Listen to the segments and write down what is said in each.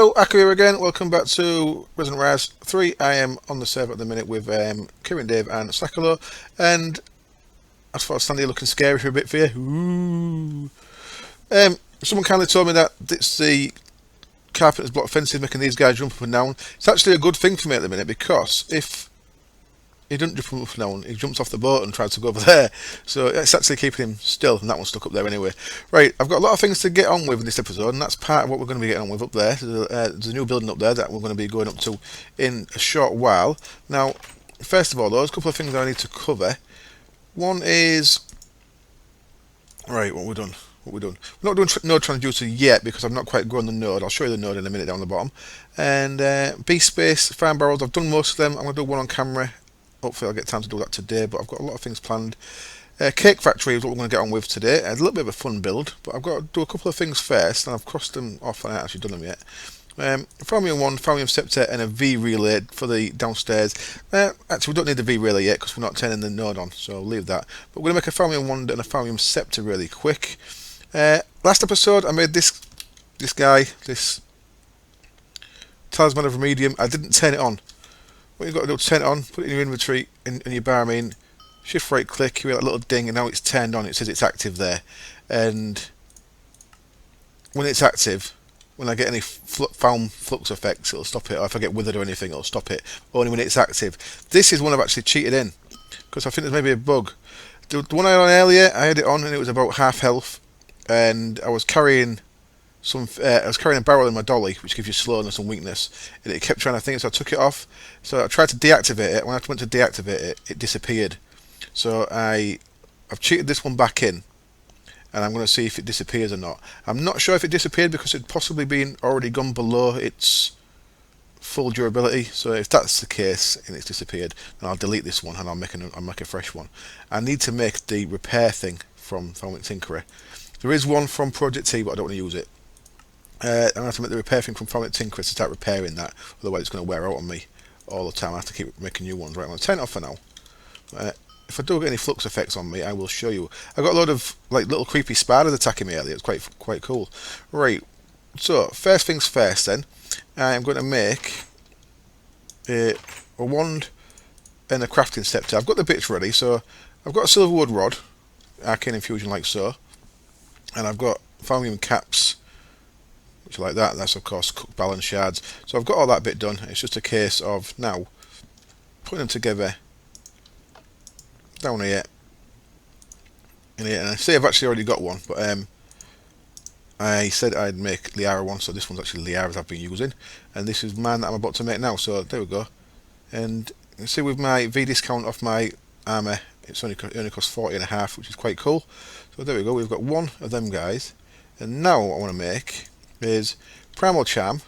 Hello, Aku here again. Welcome back to Resonant Rise 3. I am on the server at the minute with Kieran, Dave, and Sakalo. And I thought I'd stand here looking scary for a bit for you. Ooh. Someone kindly told me that it's the carpenter's block fences making these guys jump up and down. It's actually a good thing for me at the minute because if he doesn't jump up and down, he jumps off the boat and tries to go over there. So it's actually keeping him still, and that one's stuck up there anyway. Right, I've got a lot of things to get on with in this episode, and that's part of what we're going to be getting on with up there. There's a new building up there that we're going to be going up to in a short while. Now, first of all, there's a couple of things I need to cover. One is... Right, what we've done. We're not doing node transducer yet because I've not quite grown the node. I'll show you the node in a minute down the bottom. And B space, farm barrels, I've done most of them. I'm going to do one on camera. Hopefully I'll get time to do that today, but I've got a lot of things planned. Cake factory is what we're going to get on with today. A little bit of a fun build, but I've got to do a couple of things first, and I've crossed them off and I haven't actually done them yet. Fermium 1, Fermium Scepter, and a V relay for the downstairs. Actually, we don't need the V relay yet because we're not turning the node on, so I'll leave that. But we're going to make a Fermium 1 and a Fermium Scepter really quick. Last episode, I made this guy, this Talisman of Remedium. I didn't turn it on. What you've got to do is turn it on, put it in your inventory, in your bar main, shift right click, you hear that little ding, and now it's turned on, it says it's active there. And when it's active, when I get any found flux effects, it'll stop it, or if I get withered or anything, it'll stop it, only when it's active. This is one I've actually cheated in, because I think there's maybe a bug. The one I had on earlier, I had it on and it was about half health, and I was carrying a barrel in my dolly, which gives you slowness and weakness, and it kept trying to think, so I took it off. So I tried to deactivate it. When I went to deactivate it, it disappeared. So I've cheated this one back in, and I'm going to see if it disappears or not. I'm not sure if it disappeared because it'd possibly been already gone below its full durability. So if that's the case and it's disappeared, then I'll delete this one and I'll make a fresh one. I need to make the repair thing from Tinkerer. There is one from Project T, but I don't want to use it. I'm going to have to make the repair thing from Farming Tinkerer to start repairing that, otherwise it's going to wear out on me all the time. I have to keep making new ones. Right, I'm going to turn it off for now. If I do get any flux effects on me, I will show you. I got a lot of like little creepy spiders attacking me earlier. It's quite cool. Right, so first things first then, I am going to make a wand and a crafting scepter. I've got the bits ready, so I've got a silverwood rod, arcane infusion like so, and I've got Fermium caps, which like that. That's of course cooked balance shards. So I've got all that bit done. It's just a case of now putting them together down here in here. And I say I've actually already got one, but I said I'd make Liara one, so this one's actually Liara's I've been using, and this is mine that I'm about to make now. So there we go. And you can see with my V discount off my armour, it's only cost 40.5, which is quite cool. So there we go. We've got one of them guys, and now what I want to make is Primal Charm,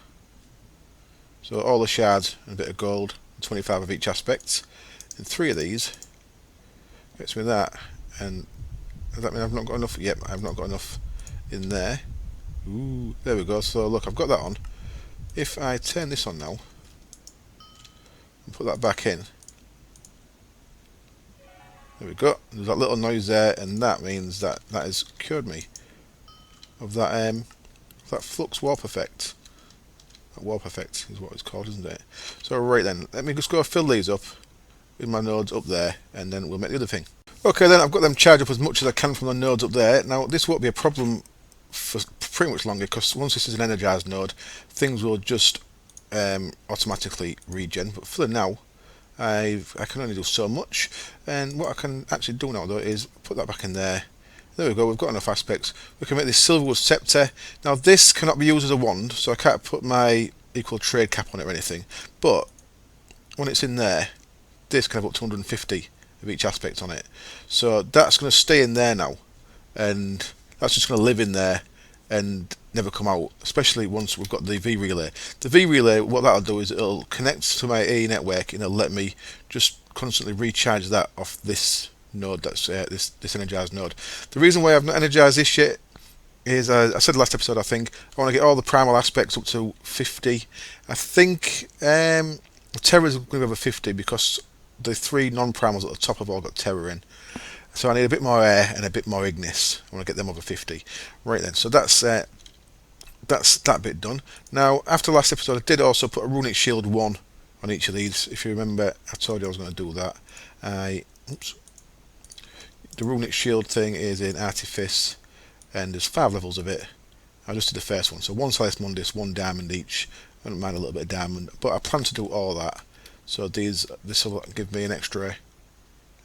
so all the shards and a bit of gold, 25 of each aspect, and 3 of these gets me that. And does that mean I've not got enough? Yep, I've not got enough in there. Ooh, there we go. So look, I've got that on. If I turn this on now and put that back in, there we go. There's that little noise there, and that means that has cured me of that that flux warp effect. That warp effect is what it's called, isn't it? So right then, let me just go fill these up with my nodes up there, and then we'll make the other thing. Okay then, I've got them charged up as much as I can from the nodes up there. Now this won't be a problem for pretty much longer, because once this is an energized node, things will just automatically regen. But for now, I can only do so much, and what I can actually do now though is put that back in there. There we go, we've got enough aspects. We can make this silverwood scepter. Now this cannot be used as a wand, so I can't put my equal trade cap on it or anything, but when it's in there, this can have up to 250 of each aspect on it. So that's going to stay in there now, and that's just going to live in there and never come out, especially once we've got the V relay. The V relay, what that'll do is it'll connect to my AE network, and it'll let me just constantly recharge that off this node, that's this energized node. The reason why I've not energized this yet is, I said last episode, I think I want to get all the primal aspects up to 50. I think Terror's going to have a 50 because the 3 non-primals at the top have all got Terror in. So I need a bit more air and a bit more Ignis. I want to get them over 50. Right then, so that's that's that bit done. Now, after last episode, I did also put a runic shield 1 on each of these. If you remember, I told you I was going to do that. Oops. The runic shield thing is in Artifice, and there's 5 levels of it. I just did the first one, so 1 Celeste Mundus, 1 diamond each. I don't mind a little bit of diamond, but I plan to do all that. So this will give me an extra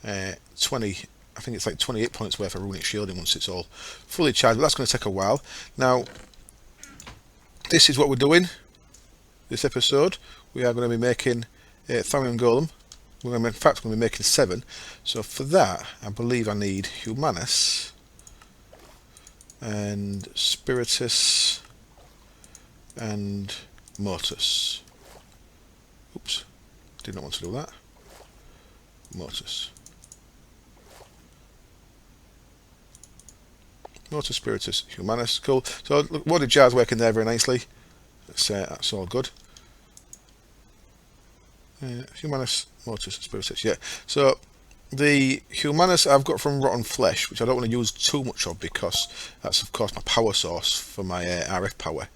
20. I think it's like 28 points worth of runic shielding once it's all fully charged, but that's going to take a while. Now, this is what we're doing this episode. We are going to be making a Thorium Golem. In fact, we're going to be making 7. So for that, I believe I need Humanus and Spiritus and Mortis. Oops, did not want to do that. Mortis, Spiritus, Humanus. Cool. So look, water jar's working there very nicely. That's all good. Humanus, Mortis, Spiritus. Yeah. So the Humanus I've got from Rotten Flesh, which I don't want to use too much of because that's of course my power source for my RF power.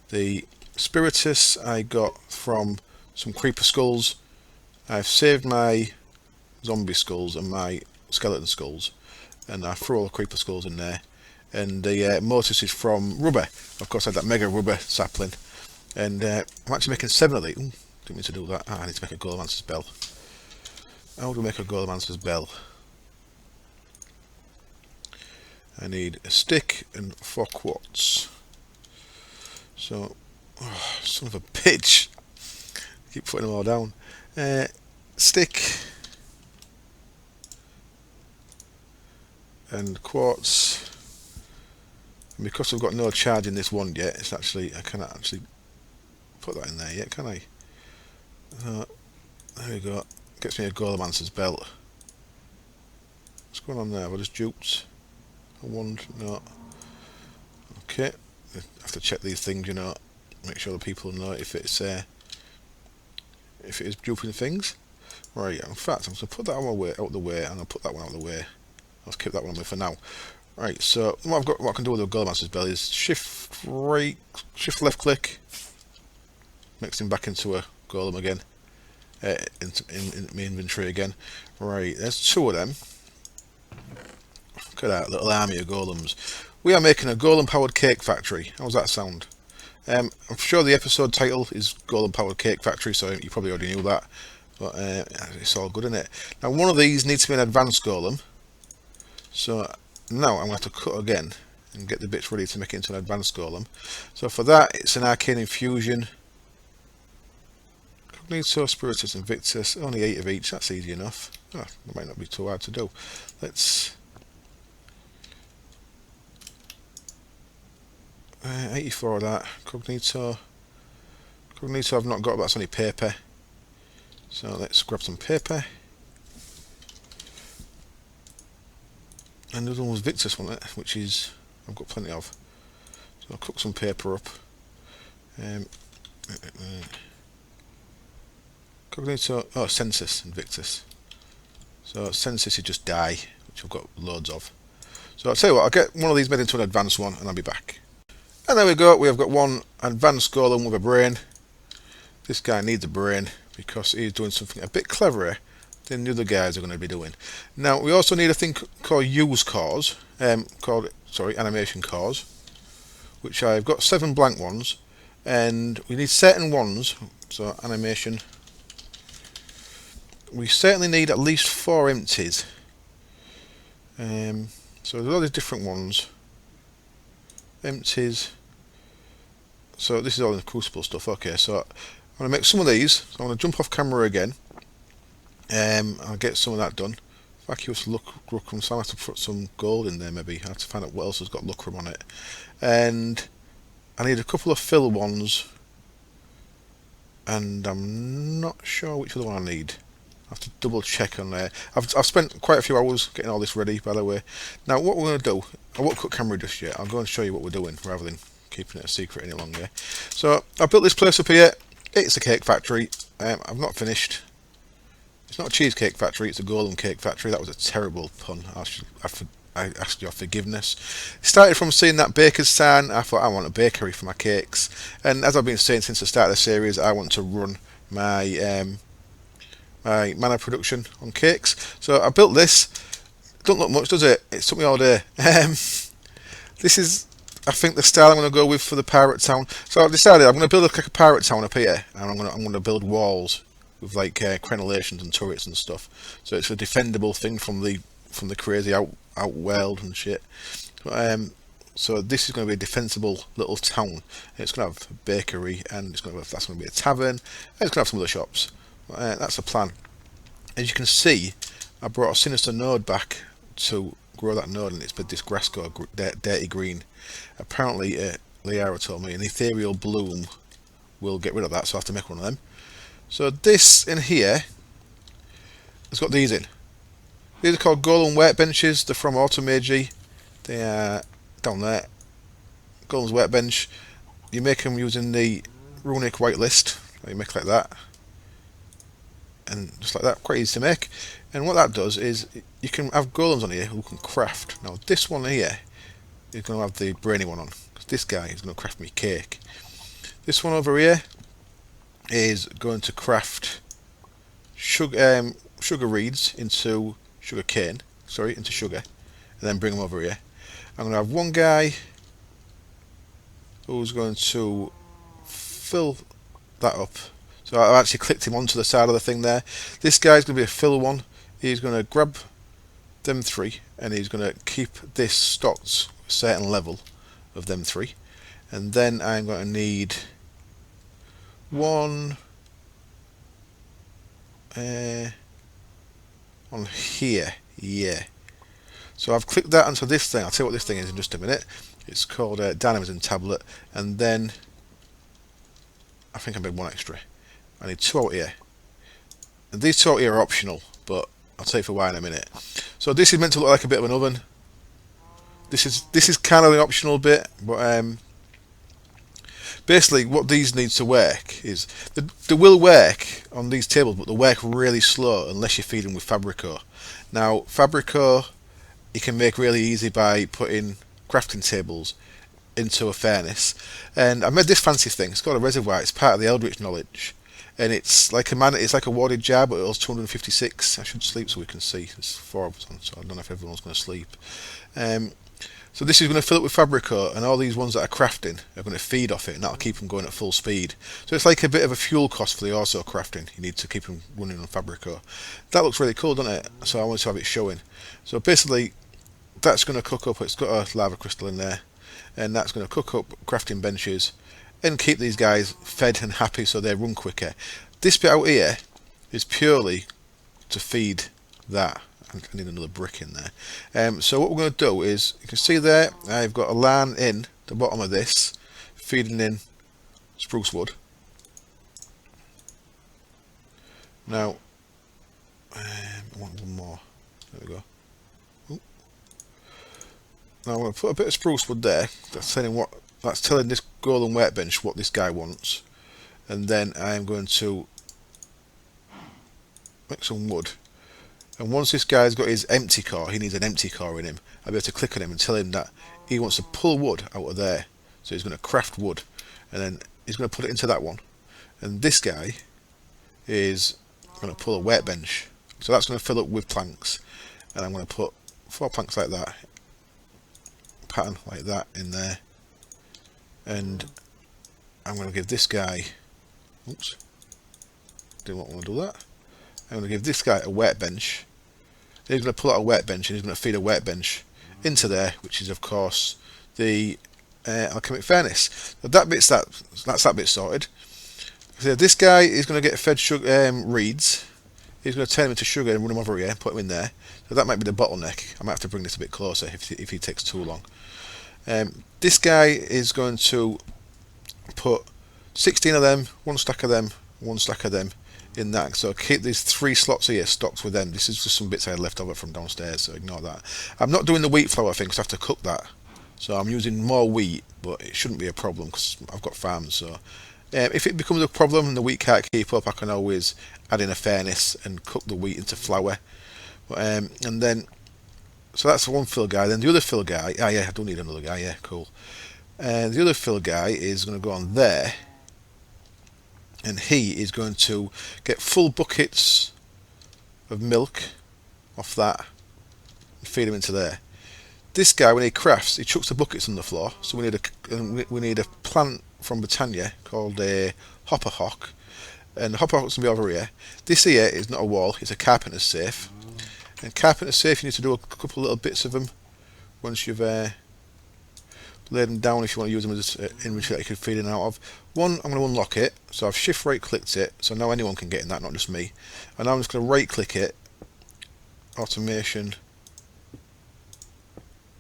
The Spiritus I got from some Creeper Skulls. I've saved my Zombie Skulls and my Skeleton Skulls, and I threw all the Creeper Skulls in there. And the Mortis is from Rubber. Of course, I had that Mega Rubber sapling, and I'm actually making 7 of these. Ooh, didn't mean to do that. I need to make a Golemancer's Bell. How do we make a Golemancer's Bell? I need a stick and 4 quartz. So, oh, son of a bitch. I keep putting them all down. Stick and quartz. And because I've got no charge in this one yet, it's actually I cannot actually put that in there yet, can I? There we go. Gets me a Golemancer's Belt. What's going on there? Have I just duped a wand? No. Okay. I have to check these things, you know. Make sure the people know if it is duping things. Right. In fact, I'm going to put that one out the way, and I'll put that one out the way. I'll keep that one on me for now. Right. So what I can do with the Golemancer's Belt is shift left click, mix him back into a golem again. In my inventory again. Right, there's 2 of them. Look at that little army of golems. We are making a golem powered cake factory. How's that sound? I'm sure the episode title is Golem Powered Cake Factory, so you probably already knew that. But it's all good, isn't it? Now, one of these needs to be an advanced golem. So now I'm going to have to cut again and get the bits ready to make it into an advanced golem. So for that, it's an Arcane Infusion. Cognito, Spiritus, and Victus. Only 8 of each. That's easy enough. Oh, it might not be too hard to do. Let's 84 of that. Cognito I've not got, but that's only paper. So let's grab some paper. And the other one was Victus, wasn't it? Which is I've got plenty of. So I'll cook some paper up. Cognito, Census and Victus. So Census is just die, which I've got loads of. So I'll tell you what, I'll get one of these made into an advanced one and I'll be back. And there we go, we have got one advanced golem with a brain. This guy needs a brain because he's doing something a bit cleverer than the other guys are going to be doing. Now we also need a thing called use cores, animation cores, which I've got 7 blank ones, and we need certain ones, so animation. We certainly need at least 4 empties. So there's all these different ones. Empties. So this is all the Crucible stuff. Okay, so I'm going to make some of these. So I'm going to jump off camera again. I'll get some of that done. Vacuous Lucrum, so I have to put some gold in there maybe. I have to find out what else has got Lucrum on it. And I need a couple of fill ones. And I'm not sure which other one I need. I have to double check on there. I've spent quite a few hours getting all this ready, by the way. Now what we're going to do, I won't cut camera just yet. I'll go and show you what we're doing rather than keeping it a secret any longer. So I built this place up here. It's a cake factory. I've not finished. It's not a cheesecake factory, it's a golem cake factory. That was a terrible pun. I I ask your forgiveness. It started from seeing that baker's sign. I thought I want a bakery for my cakes, and as I've been saying since the start of the series, I want to run my mana production on cakes. So I built this. Don't look much, does it? It took me all day. This is, I think, the style I'm going to go with for the pirate town. So I've decided I'm going to build like a pirate town up here, and I'm going to build walls with like crenellations and turrets and stuff. So it's a defendable thing from the crazy outworld and shit. So this is going to be a defensible little town. It's going to have a bakery, and that's going to be a tavern, and it's going to have some other shops. That's the plan. As you can see, I brought a sinister node back to grow that node, and it's been this grass color, dirty green. Apparently, Liara told me an ethereal bloom will get rid of that, so I have to make one of them. So this in here has got these in. These are called Golem workbenches. They're from Automagi. They are down there. Golem's workbench. You make them using the runic whitelist. You make like that, and just like that, quite easy to make. And what that does is you can have golems on here who can craft. Now this one here is going to have the brainy one on, because this guy is going to craft me cake. This one over here is going to craft sugar reeds into sugar cane, into sugar, and then bring them over here. I'm going to have one guy who's going to fill that up. So I've actually clicked him onto the side of the thing there. This guy's going to be a fill one. He's going to grab them three, and he's going to keep this stocked a certain level of them three. And then I'm going to need one on here. Yeah. So I've clicked that onto this thing. I'll tell you what this thing is in just a minute. It's called Dynamism Tablet, and then I think I made one extra. I need two out here, and these two out here are optional, but I'll tell you for why in a minute. So this is meant to look like a bit of an oven. This is kind of the optional bit, but basically what these need to work is they will work on these tables, but they work really slow unless you feed them with Fabrico. Now Fabrico you can make really easy by putting crafting tables into a furnace, and I made this fancy thing. It's called a reservoir. It's part of the Eldritch knowledge. And it's like a warded jar, but it was 256. I should sleep so we can see. There's 4 of us on, so I don't know if everyone's going to sleep. So this is going to fill up with Fabrico, and all these ones that are crafting are going to feed off it, and that'll keep them going at full speed. So it's like a bit of a fuel cost for the auto crafting. You need to keep them running on Fabrico. That looks really cool, doesn't it? So I want to have it showing. So basically, that's going to cook up. It's got a lava crystal in there, and that's going to cook up crafting benches and keep these guys fed and happy so they run quicker. This bit out here is purely to feed that. I need another brick in there. So what we're going to do is, you can see there, I've got a LAN in the bottom of this, feeding in spruce wood. Now, I want one more. There we go. Ooh. Now I'm going to put a bit of spruce wood there. That's telling this golem workbench what this guy wants, and then I'm going to make some wood. And once this guy's got his empty core, he needs an empty core in him, I'll be able to click on him and tell him that he wants to pull wood out of there. So he's going to craft wood, and then he's going to put it into that one. And this guy is going to pull a workbench, so that's going to fill up with planks. And I'm going to put 4 planks like that, pattern like that in there. And I'm going to give this guy, oops, didn't want to do that. I'm going to give this guy a workbench. He's going to pull out a workbench, and he's going to feed a workbench into there, which is of course the alchemic furnace. So that's that bit sorted. So this guy is going to get fed reeds. He's going to turn them into sugar and run them over here, put them in there. So that might be the bottleneck. I might have to bring this a bit closer if he takes too long. This guy is going to put 16 of them, 1 stack of them, 1 stack of them in that. So keep these 3 slots here stocked with them. This is just some bits I had left over from downstairs, so ignore that. I'm not doing the wheat flour thing because I have to cook that. So I'm using more wheat, but it shouldn't be a problem because I've got farms. So if it becomes a problem and the wheat can't keep up, I can always add in a furnace and cook the wheat into flour. And then So that's the one fill guy. Then the other fill guy, yeah, I do need another guy, yeah, cool. And the other fill guy is going to go on there, and he is going to get full buckets of milk off that and feed him into there. This guy, when he crafts, he chucks the buckets on the floor. So we need a plant from Britannia called a hopper hock, and the hopper hock's gonna be over here. This here is not a wall; it's a carpenter's safe. And carpenter's safe, you need to do a couple of little bits of them once you've laid them down. If you want to use them as an inventory that you can feed in and out of. One, I'm going to unlock it, so I've shift right clicked it, so now anyone can get in that, not just me. And now I'm just going to right click it, automation.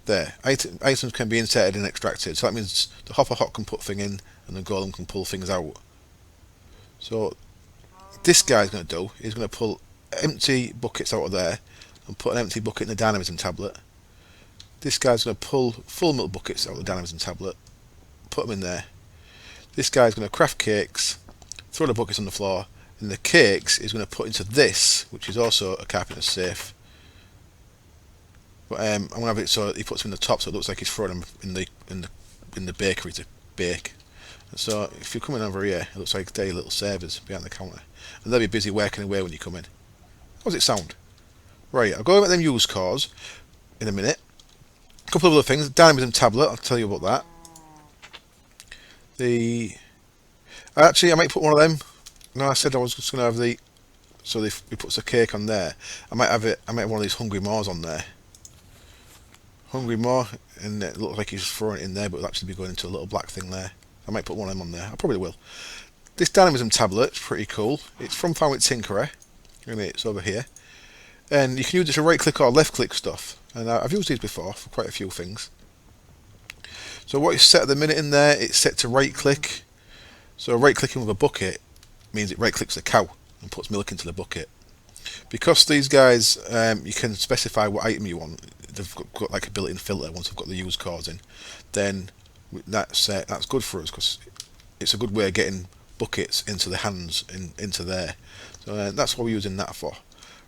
There, items can be inserted and extracted, so that means the hopper hock can put thing in and the golem can pull things out. So this guy's going to do, he's going to pull empty buckets out of there and put an empty bucket in the dynamism tablet. This guy's going to pull full milk buckets out of the dynamism tablet, put them in there. This guy's going to craft cakes, throw the buckets on the floor, and the cakes is going to put into this, which is also a carpenter's safe. But I'm gonna have it so he puts them in the top, so it looks like he's throwing them in the bakery to bake. And so if you're coming over here, it looks like they're little servers behind the counter, and they'll be busy working away when you come in. How does it sound? Right, I'll go over them use cores in a minute. A couple of other things. Dynamism tablet. I'll tell you about that. Actually, I might put one of them. No, I said I was just gonna have the. So he puts a cake on there. I might have it. I might have one of these hungry maws on there. Hungry Maw, and it looks like he's throwing it in there, but it'll actually be going into a little black thing there. I might put one of them on there. I probably will. This dynamism tablet's pretty cool. It's from Found with Tinkerer. It's over here, and you can use it to right click or left click stuff. And I've used these before for quite a few things. So what is set at the minute in there? It's set to right click. So right clicking with a bucket means it right clicks the cow and puts milk into the bucket. Because these guys, you can specify what item you want. They've got like a built-in filter once they've got the use cores in. Then that's good for us because it's a good way of getting buckets into the hands into there. So that's what we're using that for.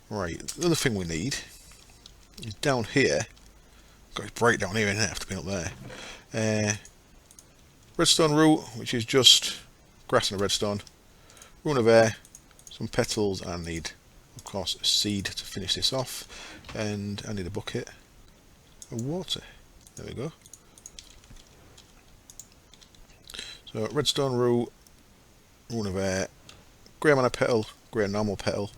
Right. The other thing we need is down here. Got it bright down here, and I have to be up there. Redstone root, which is just grass and a redstone. Rune of air, some petals. I need, of course, a seed to finish this off, and I need a bucket of water. There we go. So redstone root, rune of air, grey mana petal, grey normal petal,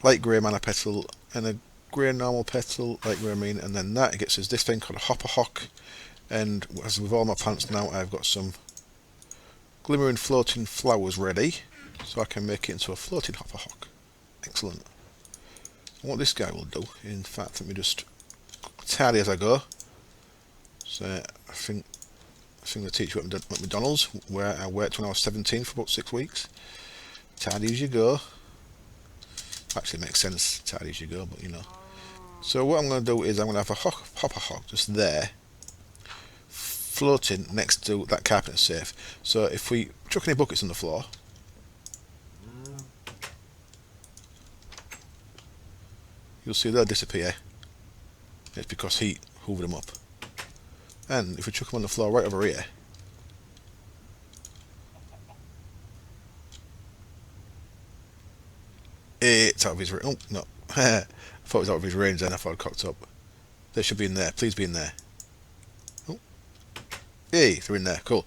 light grey mana petal, and a grey normal petal, light grey mean, and then that gets us this thing called a hopper hock. And as with all my plants now, I've got some glimmering floating flowers ready, so I can make it into a floating hopper hock. Excellent. And what this guy will do, in fact, let me just tidy as I go. So I think they teach you at McDonald's, where I worked when I was 17 for about 6 weeks. Tidy as you go. Actually makes sense, tidy as you go, but you know. So what I'm going to do is I'm going to have a hopper hock just there, floating next to that carpenter safe. So if we chuck any buckets on the floor, you'll see they'll disappear. It's because he hoovered them up. And if we chuck them on the floor right over here, it's out of his range. Oh, no. I thought it was out of his range then. I thought it cocked up. They should be in there. Please be in there. Oh. Hey, they're in there. Cool.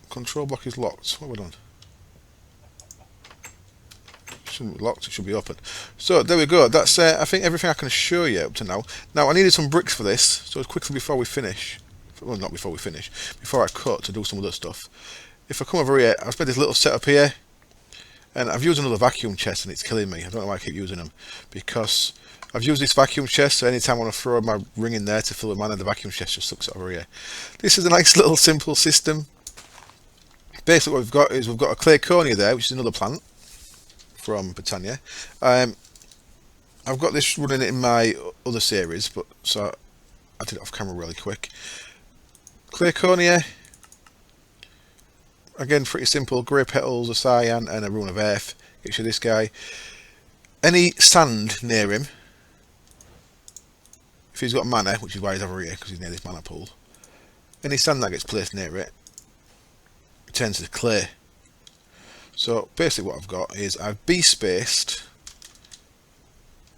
Control block is locked. What have we done? Shouldn't be locked. It should be open. So, there we go. That's, I think, everything I can show you up to now. Now, I needed some bricks for this. So, quickly before we finish. Well, not before we finish. Before I cut to do some other stuff. If I come over here, I've made this little setup here. And I've used another vacuum chest and it's killing me. I don't know why I keep using them. Because I've used this vacuum chest, so anytime I want to throw my ring in there to fill with mana, the vacuum chest just sucks it over here. This is a nice little simple system. Basically what we've got is we've got a Clayconia there, which is another plant from Britannia. I've got this running in my other series, but so I did it off camera really quick. Clayconia. Again, pretty simple. Grey petals, a cyan, and a rune of earth. Gets you this guy. Any sand near him if he's got mana, which is why he's over here, because he's near this mana pool, any sand that gets placed near it turns to clay. So basically what I've got is I've B-spaced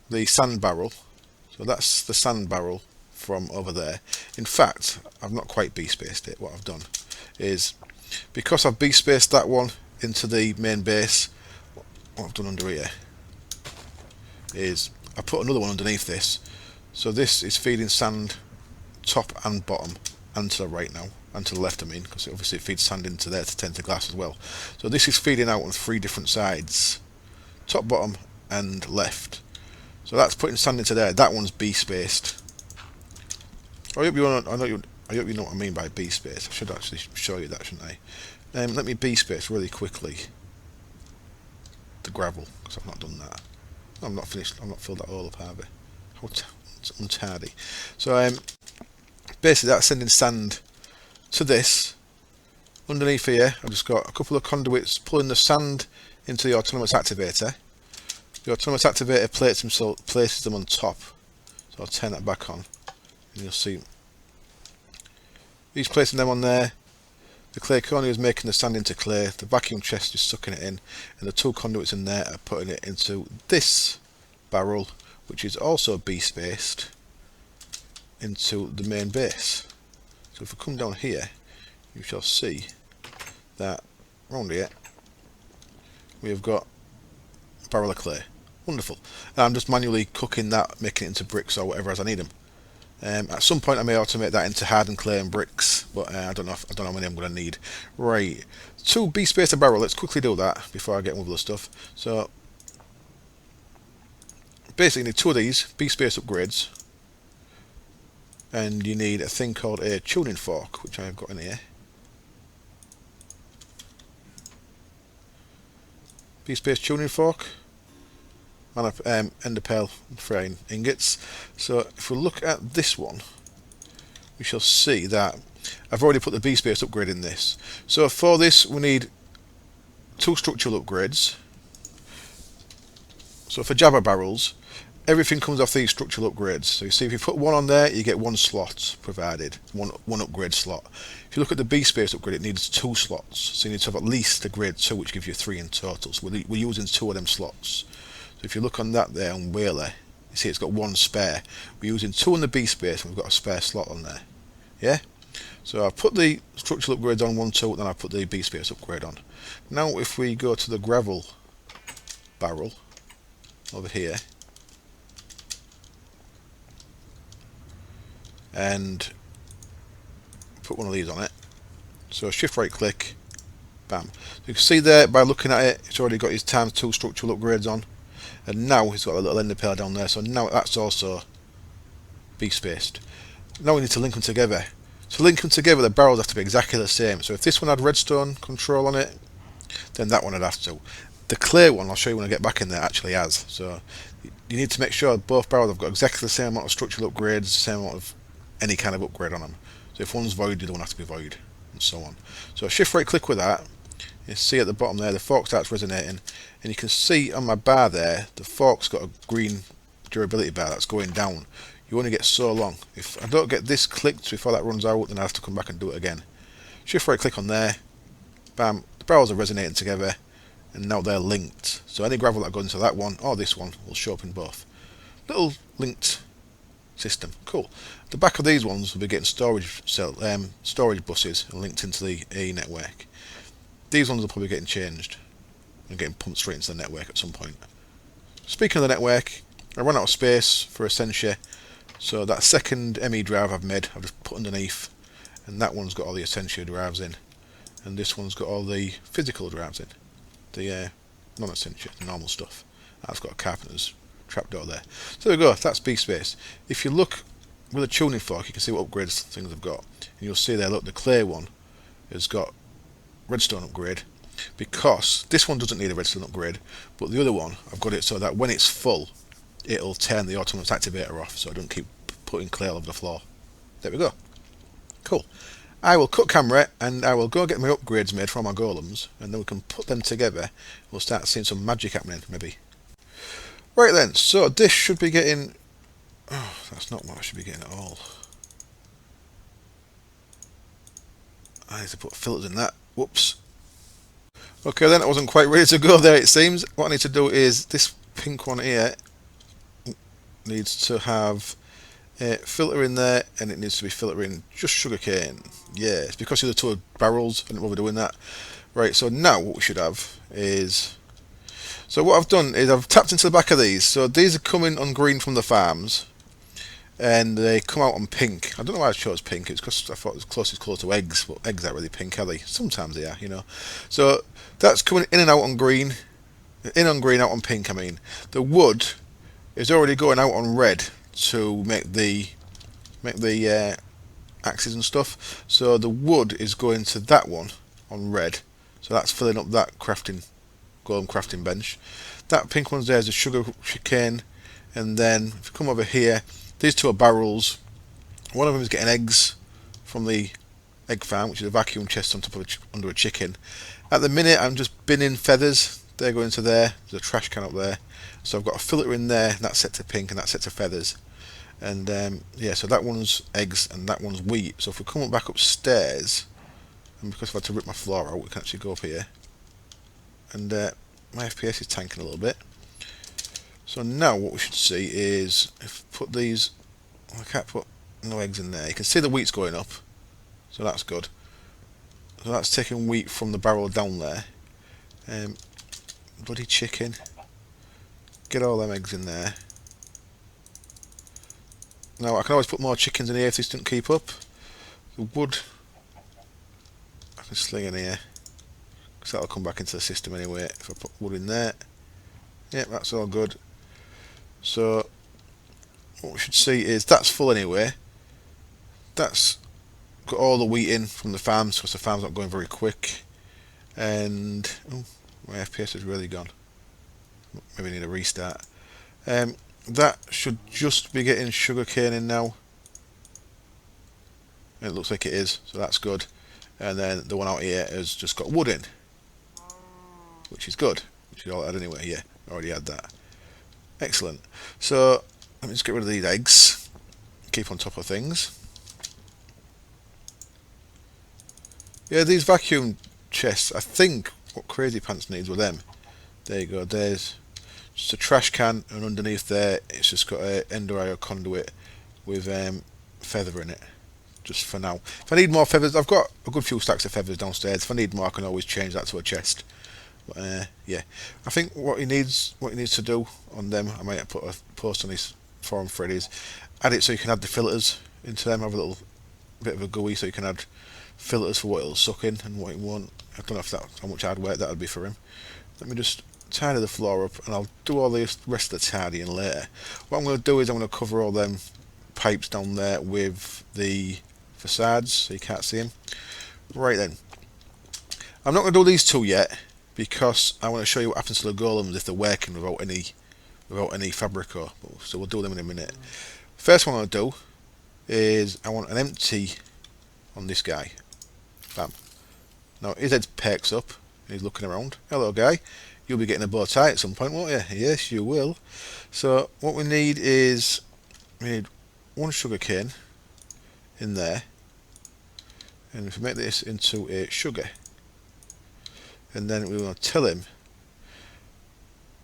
the sand barrel. So that's the sand barrel from over there. In fact, I've not quite B-spaced it. What I've done is, because I've B-spaced that one into the main base, what I've done under here is I put another one underneath this. So this is feeding sand top and bottom, and to the right now, and to the left I mean, because obviously it feeds sand into there to turn to glass as well. So this is feeding out on 3 different sides, top, bottom and left. So that's putting sand into there. That one's B-spaced. I hope you know what I mean by B-space. I should actually show you that, shouldn't I? Let me B-space really quickly the gravel, because I've not done that. I'm not finished. I've not filled that all up, have I? How untidy. So basically that's sending sand to this. Underneath here I've just got a couple of conduits pulling the sand into the autonomous activator. The autonomous activator places them on top. So I'll turn that back on and you'll see he's placing them on there. The clay corner is making the sand into clay, the vacuum chest is sucking it in, and the 2 conduits in there are putting it into this barrel, which is also B-spaced into the main base. So if we come down here, you shall see that round here we have got a barrel of clay. Wonderful. And I'm just manually cooking that, making it into bricks or whatever as I need them. At some point I may automate that into hardened clay and bricks, but I don't know how many I'm going to need. Right, 2 B-spacer barrel. Let's quickly do that before I get on with the stuff. So basically you need 2 of these B-space upgrades, and you need a thing called a tuning fork, which I've got in here. B-space tuning fork. And ender pearl fraying ingots. So if we look at this one, we shall see that I've already put the B-space upgrade in this. So for this we need 2 structural upgrades. So for Jabba barrels, everything comes off these structural upgrades. So you see if you put 1 on there, you get 1 slot provided, one upgrade slot. If you look at the B-space upgrade, it needs 2 slots. So you need to have at least a grade 2, which gives you 3 in total. So we're using 2 of them slots. So if you look on that there on Whaler, you see it's got 1 spare. We're using 2 in the B space and we've got a spare slot on there. Yeah? So I've put the structural upgrades on 1, 2, then I've put the B space upgrade on. Now if we go to the gravel barrel over here and put one of these on it. So shift right click, bam. So you can see there by looking at it, it's already got his ×2 structural upgrades on. And now he's got a little ender pearl down there, so now that's also B-spaced. Now we need to link them together. To link them together, the barrels have to be exactly the same. So if this one had redstone control on it, then that one would have to. The clay one, I'll show you when I get back in there, actually has. So you need to make sure both barrels have got exactly the same amount of structural upgrades, the same amount of any kind of upgrade on them. So if one's void, the other one has to be void, and so on. So shift right click with that. You see at the bottom there, the fork starts resonating, and you can see on my bar there, the fork's got a green durability bar that's going down. You only get so long. If I don't get this clicked before that runs out, then I have to come back and do it again. Shift right click on there, bam, the barrels are resonating together, and now they're linked. So any gravel that goes into that one, or this one, will show up in both. Little linked system, cool. The back of these ones will be getting storage buses and linked into the A network. These ones are probably getting changed and getting pumped straight into the network at some point. Speaking of the network, I ran out of space for Essentia, so that second ME drive I've made, I've just put underneath, and that one's got all the Essentia drives in, and this one's got all the physical drives in, the non-Essentia, the normal stuff. That's got a carpenter's trapdoor there. So there we go, that's B-space. If you look with a tuning fork, you can see what upgrades things have got, and you'll see there, look, the clay one has got redstone upgrade, because this one doesn't need a redstone upgrade, but the other one I've got it so that when it's full it'll turn the autonomous activator off, so I don't keep putting clay all over the floor. There we go, cool. I will cut camera and I will go get my upgrades made from my golems, and then we can put them together. We'll start seeing some magic happening maybe. Right then, so this should be getting Oh, that's not what I should be getting at all. I need to put filters in that. Whoops. Okay, then I wasn't quite ready to go there, it seems. What I need to do is this pink one here needs to have a filter in there, and it needs to be filtering just sugarcane. Yeah, it's because of the two barrels. I didn't bother doing that. Right, so now what we should have is... So what I've done is I've tapped into the back of these. So these are coming on green from the farms, and they come out on pink. I don't know why I chose pink. It's because I thought it was closest colour to eggs, but eggs aren't really pink, are they? Sometimes they are, you know. So that's coming in and out on green. In on green, out on pink, I mean. The wood is already going out on red to make the axes and stuff. So the wood is going to that one on red. So that's filling up that golem crafting bench. That pink one's there is a sugar cane, and then if you come over here, these two are barrels. One of them is getting eggs from the egg farm, which is a vacuum chest on top of under a chicken. At the minute, I'm just binning feathers. They're going to there. There's a trash can up there. So I've got a filter in there, and that's set to pink, and that's set to feathers. And yeah, so that one's eggs, and that one's wheat. So if we come back upstairs, and because I've had to rip my floor out, we can actually go up here. And my FPS is tanking a little bit. So now what we should see is, if we put these, I can't put no eggs in there. You can see the wheat's going up, so that's good. So that's taking wheat from the barrel down there. Bloody chicken. Get all them eggs in there. Now I can always put more chickens in here if this doesn't keep up. The wood I can sling in here, because that'll come back into the system anyway if I put wood in there. Yep, that's all good. So what we should see is that's full anyway. That's got all the wheat in from the farms, because the farm's not going very quick. And oh, my FPS has really gone. Maybe I need a restart. That should just be getting sugarcane in now. It looks like it is, so that's good. And then the one out here has just got wood in, which is good. Which is all I had anyway. Yeah, I already had that. Excellent. So let me just get rid of these eggs. Keep on top of things. Yeah, these vacuum chests, I think what Crazy Pants needs were them. There you go, there's just a trash can, and underneath there it's just got a ender eye conduit with feather in it, just for now. If I need more feathers, I've got a good few stacks of feathers downstairs. If I need more, I can always change that to a chest. But yeah, I think what he needs to do on them, I might put a post on his forum thread, is add it so you can add the filters into them. Have a little bit of a GUI so you can add filters for what it'll suck in and what it won't. I don't know if that's how much hard work that would be for him. Let me just tidy the floor up, and I'll do all the rest of the tidying later. What I'm going to do is I'm going to cover all them pipes down there with the facades so you can't see them. Right then, I'm not going to do these two yet, because I want to show you what happens to the golems if they're working without any fabrico. So we'll do them in a minute. First one I'll do is I want an empty on this guy. Bam. Now his head perks up and he's looking around. Hello guy, you'll be getting a bow tie at some point, won't you? Yes, you will. So what we need is one sugar cane in there, and if we make this into a sugar, and then we want to tell him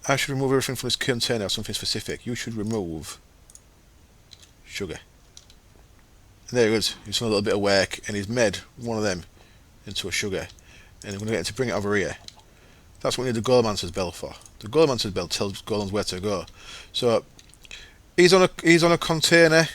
I should remove everything from this container or something specific. You should remove sugar. And there he goes. He's done a little bit of work, and he's made one of them into a sugar. And I'm going to get him to bring it over here. That's what we need the Golemancer's bell for. The Golemancer's bell tells golems where to go. So he's on a container.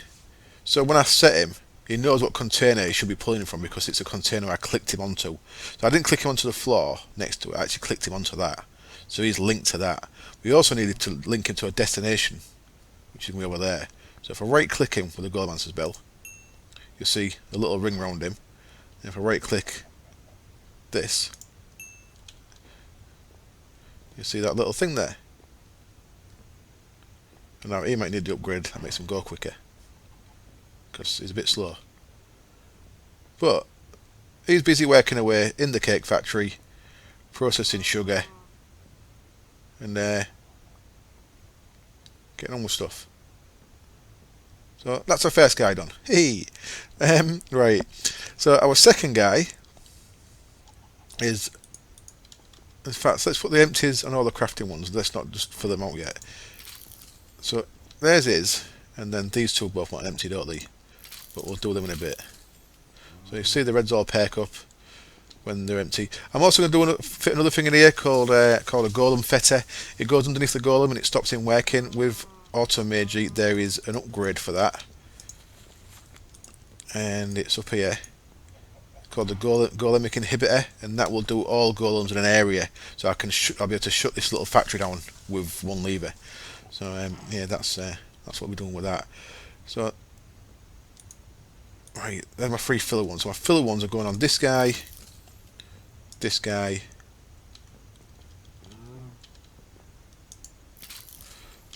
So when I set him, he knows what container he should be pulling from, because it's a container I clicked him onto. So I didn't click him onto the floor next to it. I actually clicked him onto that. So he's linked to that. We also needed to link him to a destination, which is over there. So if I right click him with the Golemancer's bell, you'll see a little ring around him. And if I right click this, you see that little thing there. And now he might need the upgrade that makes him go quicker, because he's a bit slow. But he's busy working away in the cake factory, processing sugar, and getting on with stuff. So that's our first guy done. Hey, right. So our second guy is, in fact, let's put the empties on all the crafting ones. Let's not just fill them out yet. So there's his, and then these two both want empty, don't they? But we'll do them in a bit. So you see the reds all perk up when they're empty. I'm also going to fit another thing in here called a Golemcake. It goes underneath the golem and it stops him working. With Automagi, there is an upgrade for that, and it's up here called the Golemcake inhibitor, and that will do all golems in an area. So I'll be able to shut this little factory down with one lever. So yeah, that's what we're doing with that. So right, then my three filler ones. So my filler ones are going on this guy,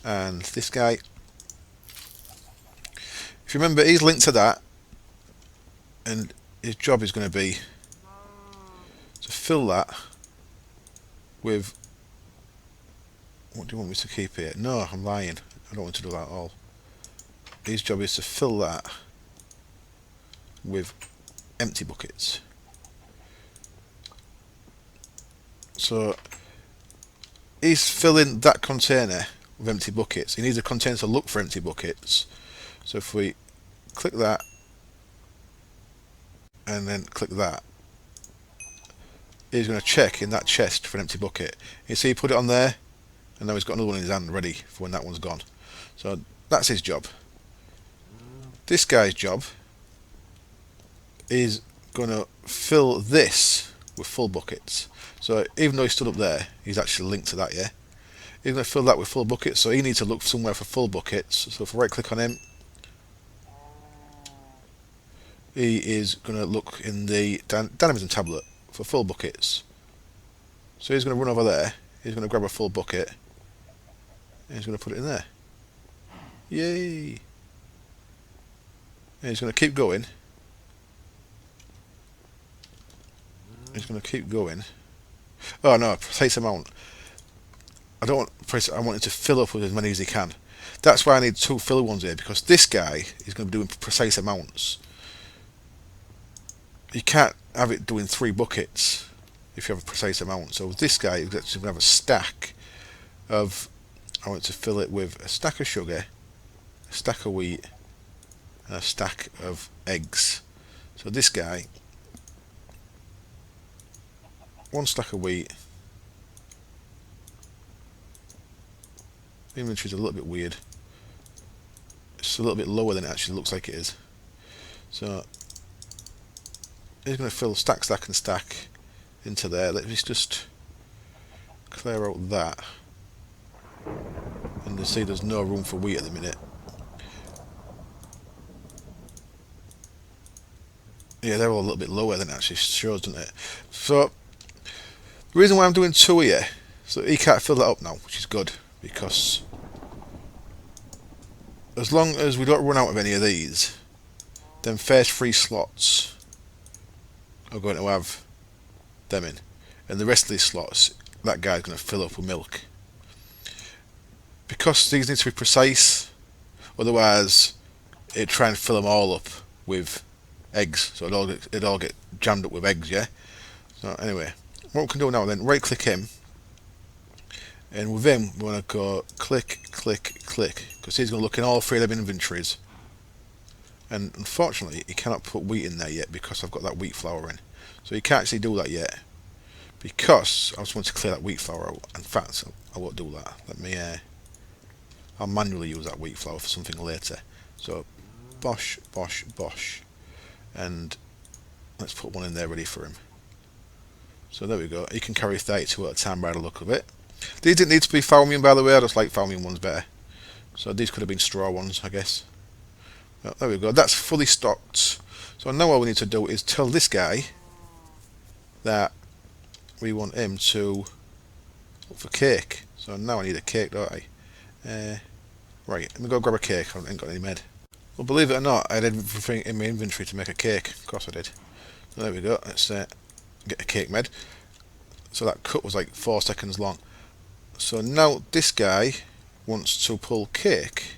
and this guy. If you remember, he's linked to that, and his job is going to be to fill that with. What do you want me to keep here? No, I'm lying. I don't want to do that at all. His job is to fill that with empty buckets. So he's filling that container with empty buckets. He needs a container to look for empty buckets. So if we click that and then click that, he's going to check in that chest for an empty bucket. You see, he put it on there, and now he's got another one in his hand ready for when that one's gone. So that's his job. This guy's job is going to fill this with full buckets. So even though he stood up there, he's actually linked to that, yeah? He's going to fill that with full buckets, so he needs to look somewhere for full buckets. So if I right click on him, he is going to look in the dynamism tablet for full buckets. So he's going to run over there, he's going to grab a full bucket, and he's going to put it in there. Yay! And he's going to keep going. He's going to keep going. Oh no, precise amount. I don't want precise, I want him to fill up with as many as he can. That's why I need two filler ones here, because this guy is going to be doing precise amounts. You can't have it doing 3 buckets if you have a precise amount. So with this guy, you're going to have a stack of, I want to fill it with a stack of sugar, a stack of wheat, and a stack of eggs. So this guy, 1 stack of wheat. The inventory's a little bit weird. It's a little bit lower than it actually looks like it is. So he's going to fill stack and stack into there. Let's just clear out that. And you see there's no room for wheat at the minute. Yeah, they're all a little bit lower than it actually shows, doesn't it? So the reason why I'm doing 2 here, so he can't fill that up now, which is good, because as long as we don't run out of any of these, then first 3 slots are going to have them in, and the rest of these slots, that guy's going to fill up with milk. Because these need to be precise, otherwise it'd try and fill them all up with eggs, so it'd all get jammed up with eggs, yeah? So anyway, what we can do now then, right click him, and with him we want to go click, click, click, because he's going to look in all 3 of them inventories. And unfortunately he cannot put wheat in there yet because I've got that wheat flour in, so he can't actually do that yet, because I just want to clear that wheat flour out. In fact, I won't do that. Let me I'll manually use that wheat flour for something later. So bosh, bosh, bosh, and let's put 1 in there ready for him. So there we go. He can carry 32 at a time by the look of it. These didn't need to be Falmium, by the way. I just like Falmium ones better. So these could have been straw ones, I guess. Oh, there we go. That's fully stocked. So now all we need to do is tell this guy that we want him to look for cake. So now I need a cake, don't I? Right, let me go grab a cake. I ain't got any med. Well, believe it or not, I had everything in my inventory to make a cake. Of course I did. So there we go. Let's get a cake med. So that cut was like 4 seconds long. So now this guy wants to pull cake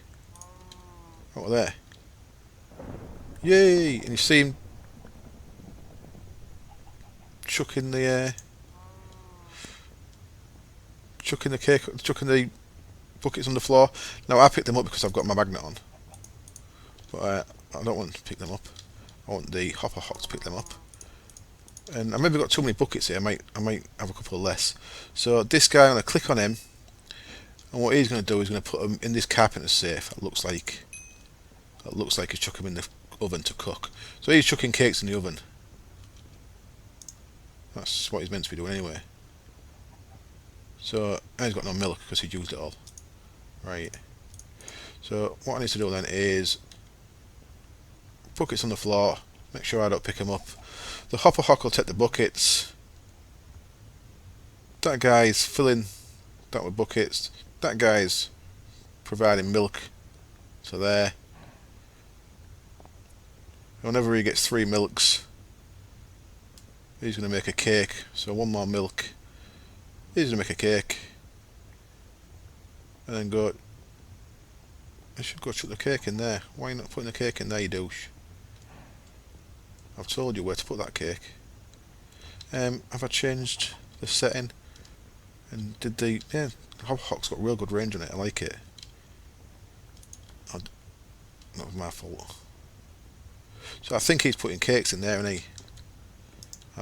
out of there. Yay! And you see him chucking the cake, chucking the buckets on the floor. Now I picked them up because I've got my magnet on, but I don't want to pick them up. I want the hopper hock to pick them up. And I maybe got too many buckets here. I might have a couple less. So this guy, I'm going to click on him, and what he's going to do is going to put him in this carpenter's safe. That looks like he's chucking him in the oven to cook. So he's chucking cakes in the oven. That's what he's meant to be doing anyway. So he's got no milk because he'd used it all. Right. So what I need to do then is buckets on the floor. Make sure I don't pick them up. The hopper hock will take the buckets. That guy's filling that with buckets. That guy's providing milk. So there. Whenever he gets 3 milks, he's going to make a cake. So 1 more milk. He's going to make a cake. And then go. I should go chuck the cake in there. Why are you not putting the cake in there, you douche? I've told you where to put that cake. Have I changed the setting? And did the hopper hock's got real good range on it. I like it. Not my fault. So I think he's putting cakes in there, and I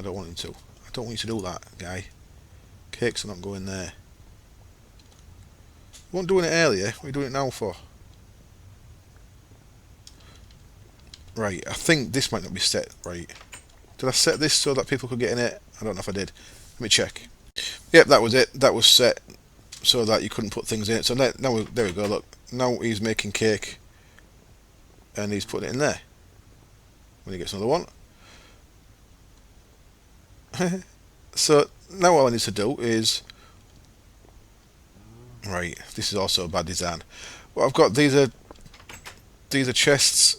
don't want him to. I don't want you to do that, guy. Cakes are not going there. You weren't doing it earlier. What are you doing it now for? Right, I think this might not be set right. Did I set this so that people could get in it? I don't know if I did. Let me check. Yep, that was it. That was set so that you couldn't put things in it. So now there we go. Look, now he's making cake, and he's putting it in there. When he gets another one. So now all I need to do is right. This is also a bad design. Well, I've got these are chests,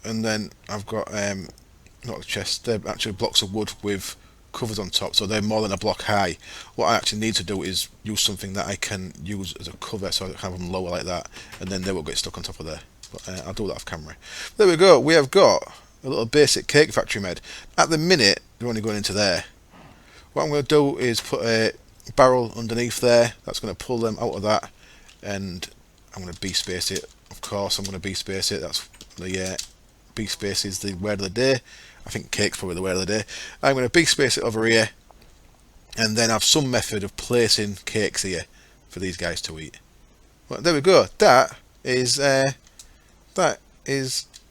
and then I've got not the chests. They're actually blocks of wood with covers on top, so they're more than a block high. What I actually need to do is use something that I can use as a cover, so I can have them lower like that, and then they will get stuck on top of there. But I'll do that off camera. There we go. We have got a little basic cake factory made. At the minute, they're only going into there. What I'm going to do is put a barrel underneath there. That's going to pull them out of that, and I'm going to B-space it. Of course, I'm going to B-space it. That's the B-space is the word of the day. I think cake's probably the word of the day. I'm going to B-space it over here, and then have some method of placing cakes here for these guys to eat. Well, there we go. That is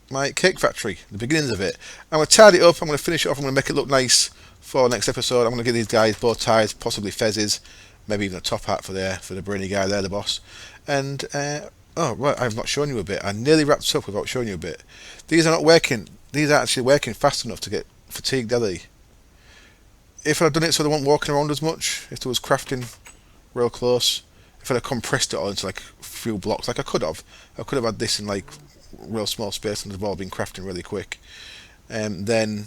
my cake factory, the beginnings of it. I'm going to tidy it up, I'm going to finish it off, I'm going to make it look nice for next episode. I'm going to give these guys bow ties, possibly fezzes, maybe even a top hat for the brainy guy there, the boss. And, oh, right, I've not shown you a bit. I nearly wrapped this up without showing you a bit. These are not working, these are actually working fast enough to get fatigued, are they? If I'd done it so they weren't walking around as much, if there was crafting real close, if I'd have compressed it all into like a few blocks, like I could have had this in like real small space and they've all been crafting really quick, then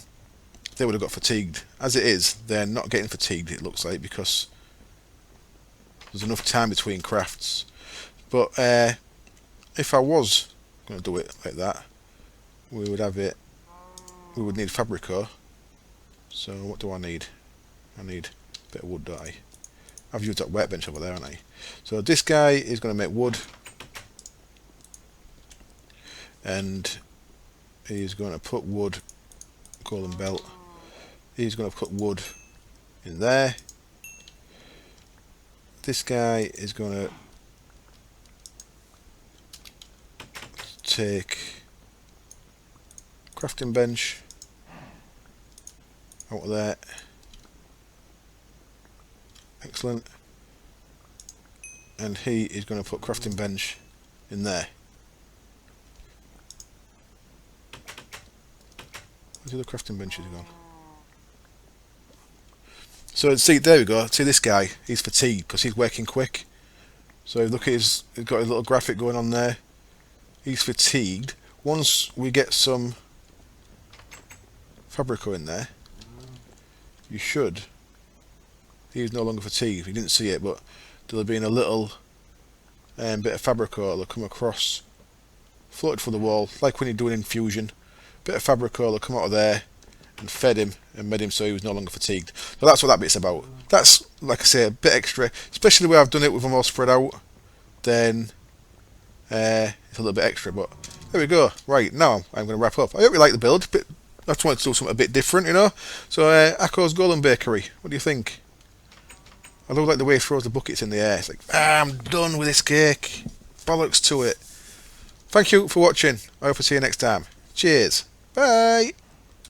they would have got fatigued. As it is, they're not getting fatigued, it looks like, because there's enough time between crafts. But if I was going to do it like that, we would need Fabrico. So what do I need? I need a bit of wood, don't I? I've used that workbench over there, haven't I? So this guy is going to make wood, and he's going to put wood, golden belt, he's going to put wood in there. This guy is going to take crafting bench out of there. Excellent. And he is going to put crafting bench in there. Where's the other crafting benches gone? So see, there we go. See this guy, he's fatigued because he's working quick. So look at he's got a little graphic going on there. He's fatigued. Once we get some Fabrico in there, you should. He's no longer fatigued. You didn't see it, but there'll have been a little bit of Fabrico that'll come across, floated through the wall, like when you're doing infusion, bit of fabric oil come out of there and fed him and made him so he was no longer fatigued. So that's what that bit's about. That's, like I say, a bit extra, especially where I've done it with them all spread out. Then it's a little bit extra, but there we go. Right, now I'm going to wrap up. I hope you like the build. I just wanted to do something a bit different, you know. So Akko's Golem Bakery, what do you think? I love like the way he throws the buckets in the air. It's like, I'm done with this cake. Bollocks to it. Thank you for watching. I hope to see you next time. Cheers. Bye.